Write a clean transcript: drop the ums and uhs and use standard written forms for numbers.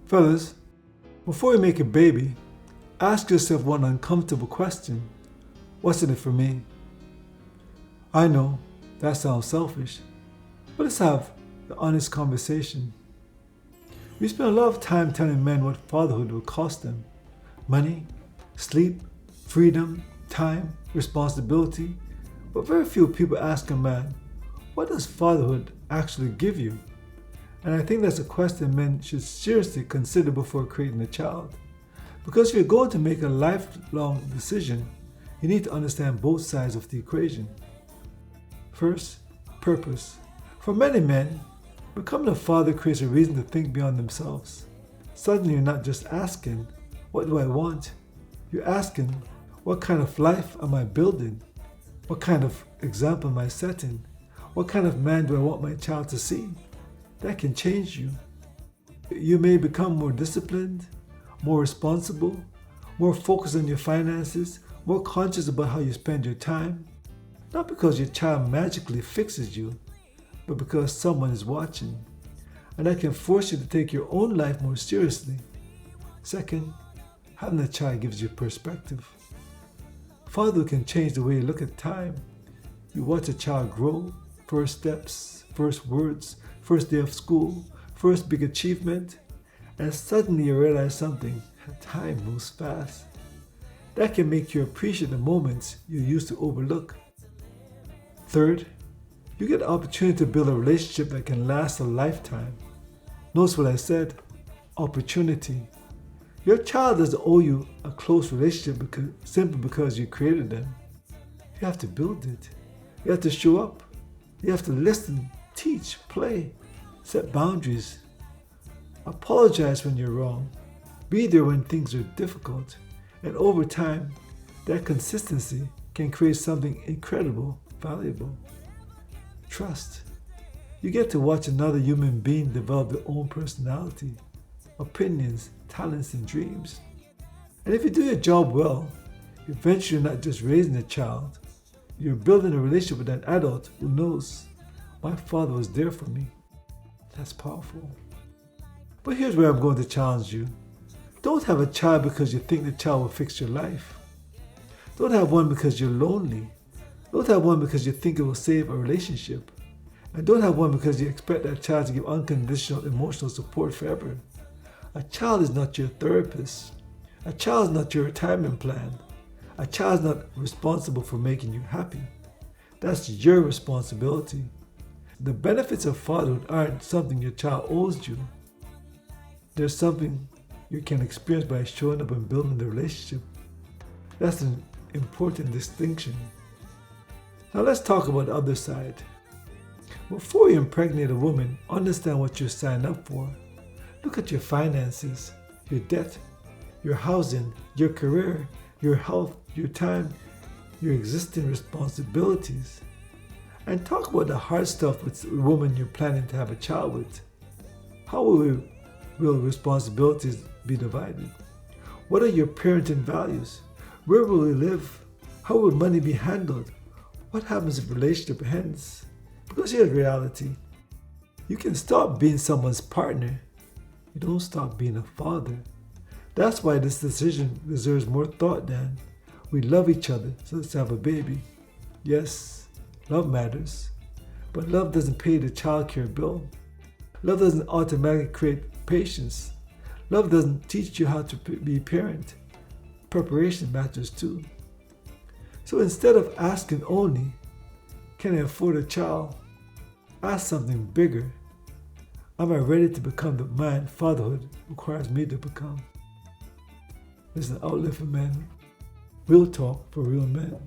Fellas, before you make a baby, ask yourself one uncomfortable question. What's in it for me? I know that sounds selfish, but let's have the honest conversation. We spend a lot of time telling men what fatherhood will cost them. Money, sleep, freedom, time, responsibility. But very few people ask a man, what does fatherhood actually give you? And I think that's a question men should seriously consider before creating a child. Because if you're going to make a lifelong decision, you need to understand both sides of the equation. First, purpose. For many men, becoming a father creates a reason to think beyond themselves. Suddenly you're not just asking, what do I want? You're asking, what kind of life am I building? What kind of example am I setting? What kind of man do I want my child to see? That can change you. You may become more disciplined, more responsible, more focused on your finances, more conscious about how you spend your time. Not because your child magically fixes you, but because someone is watching. And that can force you to take your own life more seriously. Second, having a child gives you perspective. Fatherhood can change the way you look at time. You watch a child grow, first steps, first words, first day of school, first big achievement, and suddenly you realize something. Time moves fast. That can make you appreciate the moments you used to overlook. Third, you get the opportunity to build a relationship that can last a lifetime. Notice what I said, opportunity. Your child doesn't owe you a close relationship simply because you created them. You have to build it. You have to show up. You have to listen, teach, play, set boundaries. Apologize when you're wrong. Be there when things are difficult. And over time, that consistency can create something incredible, valuable. Trust. You get to watch another human being develop their own personality, opinions, talents, and dreams. And if you do your job well, eventually you're not just raising a child, you're building a relationship with an adult who knows, my father was there for me. That's powerful. But here's where I'm going to challenge you. Don't have a child because you think the child will fix your life. Don't have one because you're lonely. Don't have one because you think it will save a relationship. And don't have one because you expect that child to give unconditional emotional support forever. A child is not your therapist. A child is not your retirement plan. A child is not responsible for making you happy. That's your responsibility. The benefits of fatherhood aren't something your child owes you. There's something you can experience by showing up and building the relationship. That's an important distinction. Now let's talk about the other side. Before you impregnate a woman, understand what you're signing up for. Look at your finances, your debt, your housing, your career, your health, your time, your existing responsibilities. And talk about the hard stuff with the woman you're planning to have a child with. How will responsibilities be divided? What are your parenting values? Where will we live? How will money be handled? What happens if relationship ends? Because here's reality. You can stop being someone's partner. You don't stop being a father. That's why this decision deserves more thought than we love each other, so let's have a baby. Yes, love matters, but love doesn't pay the childcare bill. Love doesn't automatically create patience. Love doesn't teach you how to be a parent. Preparation matters too. So instead of asking only, can I afford a child? Ask something bigger. Am I ready to become the man fatherhood requires me to become? This is an outlet for men. Real talk for real men.